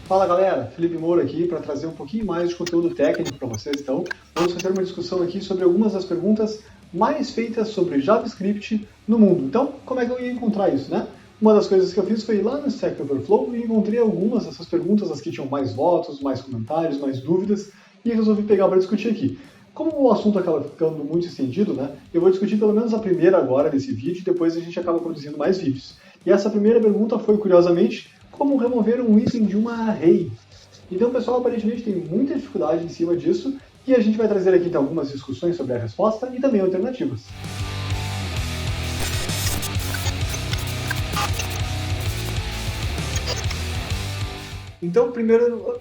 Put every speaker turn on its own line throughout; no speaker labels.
Fala galera, Felipe Moura aqui para trazer um pouquinho mais de conteúdo técnico para vocês. Então, vamos fazer uma discussão aqui sobre algumas das perguntas mais feitas sobre JavaScript no mundo. Então, como é que eu ia encontrar isso, né? Uma das coisas que eu fiz foi ir lá no Stack Overflow e encontrei algumas dessas perguntas, as que tinham mais votos, mais comentários, mais dúvidas, e resolvi pegar para discutir aqui. Como o assunto acaba ficando muito estendido, né, eu vou discutir pelo menos a primeira agora desse vídeo e depois a gente acaba produzindo mais vídeos. E essa primeira pergunta foi, curiosamente, como remover um item de uma array. Então o pessoal aparentemente tem muita dificuldade em cima disso e a gente vai trazer aqui então, algumas discussões sobre a resposta e também alternativas. Então, primeiro,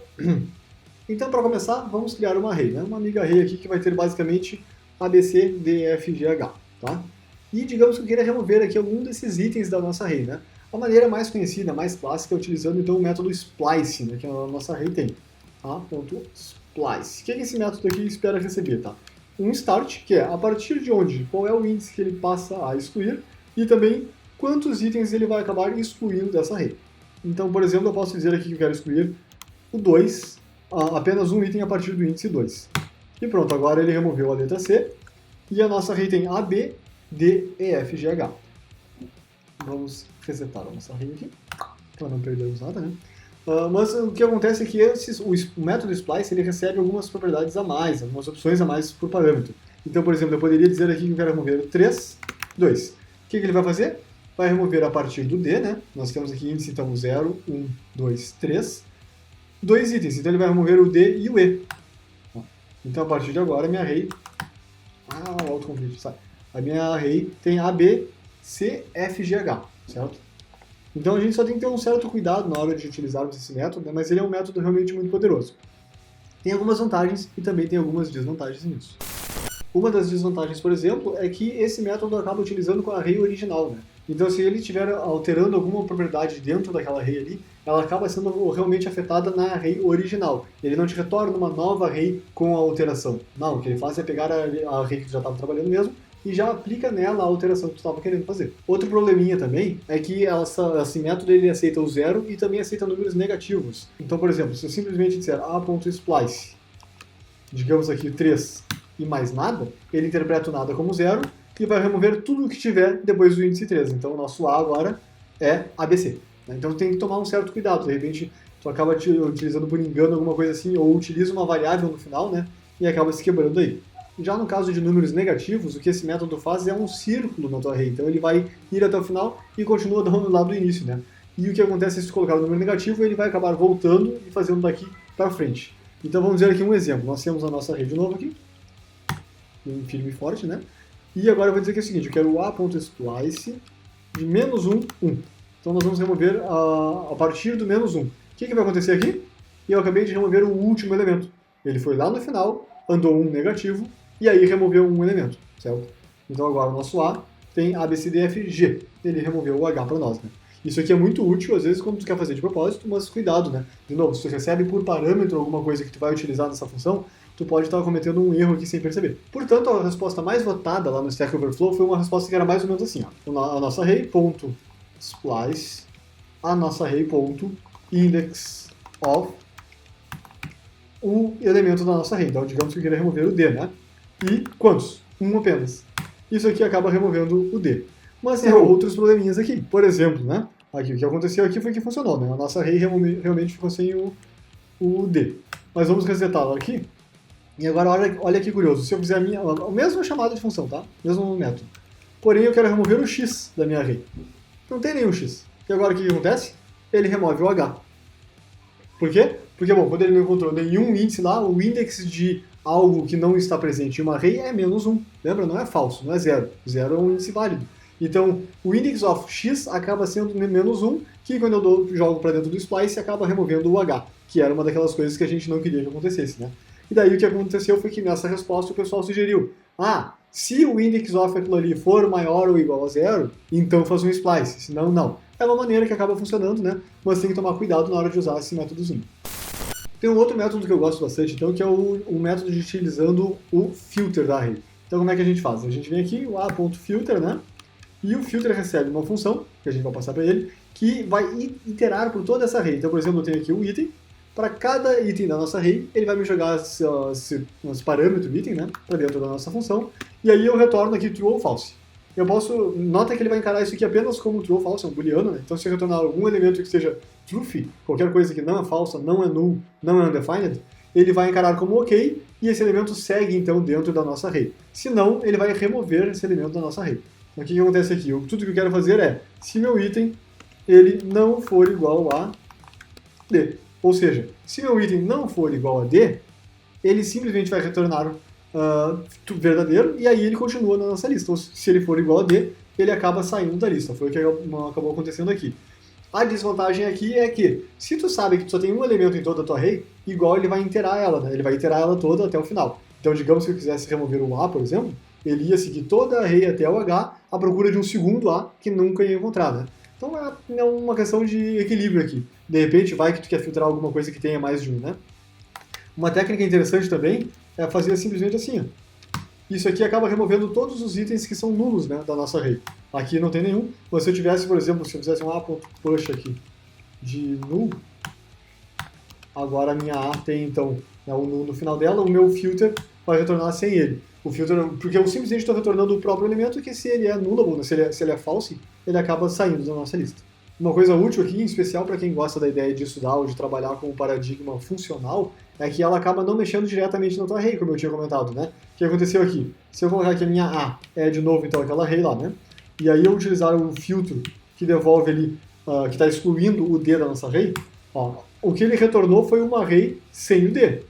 então para começar, vamos criar uma array, né? Uma amiga array aqui que vai ter basicamente A, B, C, D, E, F, G, H, tá? E digamos que eu queira remover aqui algum desses itens da nossa array, né? A maneira mais conhecida, mais clássica, é utilizando então o método splice, né, que a nossa array tem. A.splice. O que esse método aqui espera receber? Tá? Um start, que é a partir de onde, qual é o índice que ele passa a excluir, e também quantos itens ele vai acabar excluindo dessa array. Então, por exemplo, eu posso dizer aqui que eu quero excluir o 2, apenas um item a partir do índice 2. E pronto, agora ele removeu a letra C, e a nossa array tem A, B, D, E, F, G, H. Vamos resetar a nossa array aqui, para não perdermos nada, né? Mas o que acontece é que o método splice ele recebe algumas propriedades a mais, algumas opções a mais por parâmetro. Então, por exemplo, eu poderia dizer aqui que eu quero remover o 3, 2. O que ele vai fazer? Vai remover a partir do D, né? Nós temos aqui índice, então, 0, 1, 2, 3. Dois itens, então ele vai remover o D e o E. Então, a partir de agora, a minha array... o autocomplete, sai. A minha array tem A, B, C, F, G, H, certo? Então a gente só tem que ter um certo cuidado na hora de utilizarmos esse método, né? Mas ele é um método realmente muito poderoso. Tem algumas vantagens e também tem algumas desvantagens nisso. Uma das desvantagens, por exemplo, é que esse método acaba utilizando com a array original, né? Então se ele estiver alterando alguma propriedade dentro daquela array ali, ela acaba sendo realmente afetada na array original. Ele não te retorna uma nova array com a alteração. Não, o que ele faz é pegar a array que já estava trabalhando mesmo e já aplica nela a alteração que tu estava querendo fazer. Outro probleminha também é que esse método ele aceita o zero e também aceita números negativos. Então, por exemplo, se eu simplesmente disser a.splice, digamos aqui 3 e mais nada, ele interpreta o nada como zero e vai remover tudo o que tiver depois do índice 3. Então, o nosso A agora é ABC. Então, tem que tomar um certo cuidado. De repente, tu acaba utilizando por engano alguma coisa assim, ou utiliza uma variável no final, né? E acaba se quebrando aí. Já no caso de números negativos, o que esse método faz é um círculo na tua array. Então ele vai ir até o final e continua dando lá do início, né? E o que acontece se tu colocar o número negativo, ele vai acabar voltando e fazendo daqui para frente. Então vamos ver aqui um exemplo. Nós temos a nossa array de novo aqui, bem firme e forte, né? E agora eu vou dizer que é o seguinte, eu quero o a.splice de menos 1, 1. Então nós vamos remover a partir do menos 1. O que vai acontecer aqui? E eu acabei de remover o último elemento. Ele foi lá no final, andou um negativo, e aí removeu um elemento, certo? Então agora o nosso A tem A, B, C, D, F, G. Ele removeu o H para nós, né? Isso aqui é muito útil, às vezes, quando tu quer fazer de propósito, mas cuidado, né? De novo, se tu recebe por parâmetro alguma coisa que tu vai utilizar nessa função, tu pode estar cometendo um erro aqui sem perceber. Portanto, a resposta mais votada lá no Stack Overflow foi uma resposta que era mais ou menos assim, ó. A nossa array.splice, a nossa array.index of o elemento da nossa array. Então, digamos que eu queria remover o D, né? E quantos? Um apenas. Isso aqui acaba removendo o D. Mas tem outros probleminhas aqui. Por exemplo, né? Aqui, o que aconteceu aqui foi que funcionou, né? A nossa array realmente ficou sem o D. Mas vamos resetá-la aqui. E agora, olha que curioso. Se eu fizer o mesmo chamado de função, tá? Mesmo método. Porém, eu quero remover o X da minha array. Não tem nenhum X. E agora o que acontece? Ele remove o H. Por quê? Porque, bom, quando ele não encontrou nenhum índice lá, o índice de algo que não está presente em uma array é menos 1. Lembra? Não é falso, não é zero. Zero é um índice válido. Então, o index of x acaba sendo menos 1, que quando eu jogo para dentro do splice, acaba removendo o h, que era uma daquelas coisas que a gente não queria que acontecesse, né? E daí o que aconteceu foi que nessa resposta o pessoal sugeriu, se o index of aquilo ali for maior ou igual a zero, então faz um splice, senão não. É uma maneira que acaba funcionando, né? Mas tem que tomar cuidado na hora de usar esse métodozinho. Tem um outro método que eu gosto bastante, então, que é o método de utilizando o filter da array. Então, como é que a gente faz? A gente vem aqui, o a.filter, né? E o filter recebe uma função, que a gente vai passar para ele, que vai iterar por toda essa array. Então, por exemplo, eu tenho aqui o item, para cada item da nossa array, ele vai me jogar os parâmetros do item, né, para dentro da nossa função, e aí eu retorno aqui true ou false. Eu posso, nota que ele vai encarar isso aqui apenas como true ou false, é um booleano, né? Então se eu retornar algum elemento que seja true, qualquer coisa que não é falsa, não é null, não é undefined, ele vai encarar como ok, e esse elemento segue então dentro da nossa array. Se não, ele vai remover esse elemento da nossa array. Então o que acontece aqui? Tudo que eu quero fazer é, se meu item ele não for igual a D, ou seja, se meu item não for igual a D, ele simplesmente vai retornar verdadeiro, e aí ele continua na nossa lista. Ou se ele for igual a D, ele acaba saindo da lista. Foi o que acabou acontecendo aqui. A desvantagem aqui é que, se tu sabe que tu só tem um elemento em toda a tua array, igual ele vai iterar ela, né? Ele vai iterar ela toda até o final. Então, digamos que eu quisesse remover o A, por exemplo, ele ia seguir toda a array até o H à procura de um segundo A que nunca ia encontrar, né? Então é uma questão de equilíbrio aqui. De repente, vai que tu quer filtrar alguma coisa que tenha mais de um, né? Uma técnica interessante também é fazer simplesmente assim, ó. Isso aqui acaba removendo todos os itens que são nulos, né, da nossa array. Aqui não tem nenhum. Mas se eu tivesse, por exemplo, se eu fizesse um a.push aqui de null, agora a minha a tem então, né, o null no final dela, o meu filter vai retornar sem ele. O filter, porque eu simplesmente estou retornando o próprio elemento que se ele é nullable, né, se ele é false, ele acaba saindo da nossa lista. Uma coisa útil aqui, em especial para quem gosta da ideia de estudar ou de trabalhar com um paradigma funcional, é que ela acaba não mexendo diretamente na tua array, como eu tinha comentado, né? O que aconteceu aqui? Se eu colocar que a minha A é de novo, então, aquela array lá, né? E aí eu utilizar o filtro que devolve ali, que está excluindo o D da nossa array, ó, o que ele retornou foi uma array sem o D.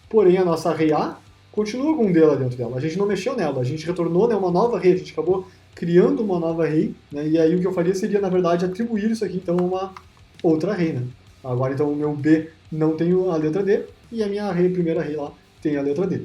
Porém, a nossa array A continua com um D lá dentro dela. A gente não mexeu nela, a gente retornou, né, uma nova array, a gente acabou criando uma nova array, né? E aí o que eu faria seria, na verdade, atribuir isso aqui, então, a uma outra array, né? Agora, então, o meu B não tem a letra D, e a minha array, primeira array lá, tem a letra D.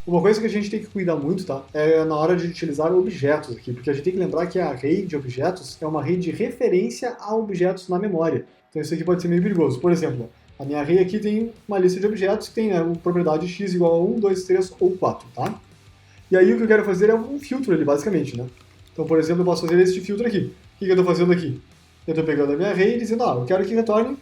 Uma coisa que a gente tem que cuidar muito, tá? É na hora de utilizar objetos aqui, porque a gente tem que lembrar que a array de objetos é uma array de referência a objetos na memória. Então isso aqui pode ser meio perigoso. Por exemplo, a minha array aqui tem uma lista de objetos que tem, né, uma propriedade x igual a 1, 2, 3 ou 4, tá? E aí o que eu quero fazer é um filtro ali, basicamente, né? Então, por exemplo, eu posso fazer este filtro aqui. O que eu estou fazendo aqui? Eu estou pegando a minha array e dizendo, eu quero que retorne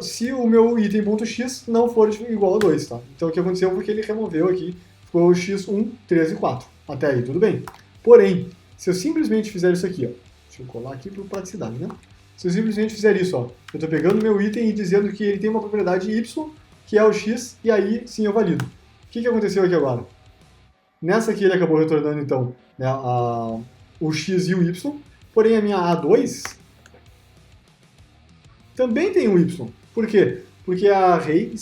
se o meu item.x não for igual a 2, tá? Então o que aconteceu foi que ele removeu aqui, ficou o x1, 3 e 4. Até aí, tudo bem. Porém, se eu simplesmente fizer isso aqui, ó, deixa eu colar aqui para praticidade, né? Se eu simplesmente fizer isso, ó, eu estou pegando o meu item e dizendo que ele tem uma propriedade y, que é o x, e aí sim eu valido. O que aconteceu aqui agora? Nessa aqui ele acabou retornando, então, né, o x e o y, porém a minha A2 também tem um y. Por quê? Porque a array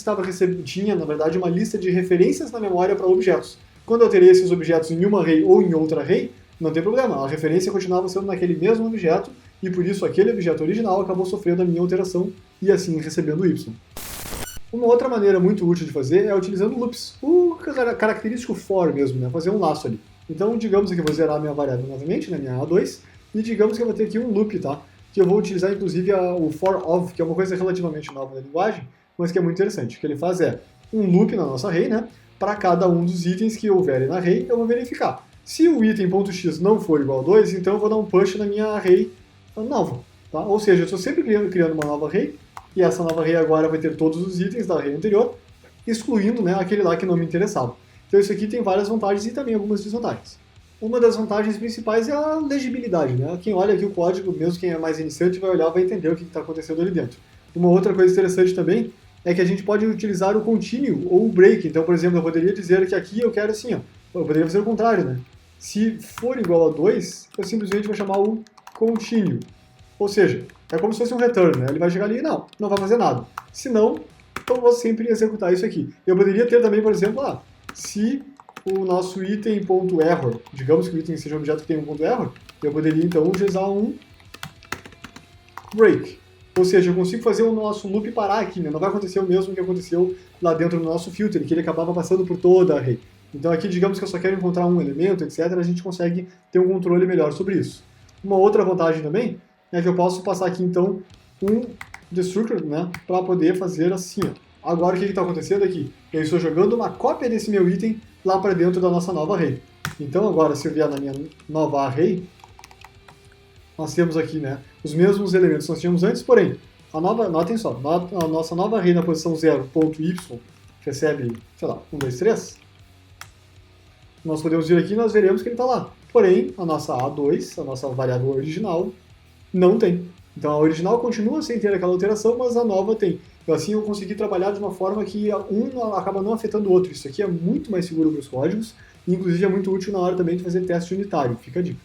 tinha, na verdade, uma lista de referências na memória para objetos. Quando eu alterei esses objetos em uma array ou em outra array, não tem problema, a referência continuava sendo naquele mesmo objeto, e por isso aquele objeto original acabou sofrendo a minha alteração e assim recebendo o y. Uma outra maneira muito útil de fazer é utilizando loops, o característico for mesmo, né? Fazer um laço ali. Então, digamos que eu vou zerar a minha variável novamente, na minha A2, e digamos que eu vou ter aqui um loop, tá? Que eu vou utilizar, inclusive, o for of, que é uma coisa relativamente nova na linguagem, mas que é muito interessante. O que ele faz é um loop na nossa array, né? Para cada um dos itens que houverem na array, eu vou verificar. Se o item.x não for igual a 2, então eu vou dar um push na minha array nova, tá? Ou seja, eu estou sempre criando uma nova array, e essa nova array agora vai ter todos os itens da array anterior, excluindo, né, aquele lá que não me interessava. Então isso aqui tem várias vantagens e também algumas desvantagens. Uma das vantagens principais é a legibilidade, né? Quem olha aqui o código, mesmo quem é mais iniciante, vai olhar e vai entender o que está acontecendo ali dentro. Uma outra coisa interessante também é que a gente pode utilizar o continue ou o break. Então, por exemplo, eu poderia dizer que aqui eu quero assim, ó. Eu poderia fazer o contrário, né? Se for igual a 2, eu simplesmente vou chamar o continue. Ou seja, é como se fosse um return, né? Ele vai chegar ali e não vai fazer nada. Se não, eu vou sempre executar isso aqui. Eu poderia ter também, por exemplo, se o nosso item.error, digamos que o item seja um objeto que tem um ponto error, eu poderia então utilizar um break. Ou seja, eu consigo fazer o nosso loop parar aqui, né? Não vai acontecer o mesmo que aconteceu lá dentro do nosso filter, que ele acabava passando por toda a array. Então aqui, digamos que eu só quero encontrar um elemento, etc., a gente consegue ter um controle melhor sobre isso. Uma outra vantagem também é que eu posso passar aqui, então, um destructor, né, para poder fazer assim, ó. Agora o que está acontecendo aqui? Eu estou jogando uma cópia desse meu item lá para dentro da nossa nova array. Então agora, se eu vier na minha nova array, nós temos aqui, né, os mesmos elementos que nós tínhamos antes, porém, notem só, a nossa nova array na posição 0.y recebe, sei lá, 1, 2, 3. Nós podemos vir aqui e nós veremos que ele está lá. Porém, a nossa A2, a nossa variável original, não tem. Então a original continua sem ter aquela alteração, mas a nova tem. Então, assim eu consegui trabalhar de uma forma que um acaba não afetando o outro. Isso aqui é muito mais seguro para os códigos, e inclusive é muito útil na hora também de fazer teste unitário. Fica a dica.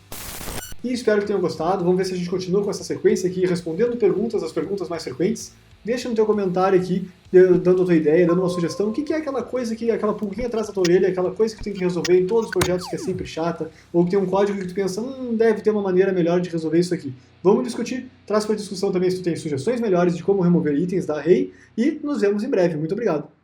E espero que tenham gostado. Vamos ver se a gente continua com essa sequência aqui, respondendo perguntas, as perguntas mais frequentes. Deixa no teu comentário aqui, dando a tua ideia, dando uma sugestão. O que é aquela coisa, aquela pulguinha atrás da tua orelha, aquela coisa que tu tem que resolver em todos os projetos que é sempre chata, ou que tem um código que tu pensa, deve ter uma maneira melhor de resolver isso aqui. Vamos discutir. Traz para a discussão também se tu tem sugestões melhores de como remover itens da array, e nos vemos em breve. Muito obrigado.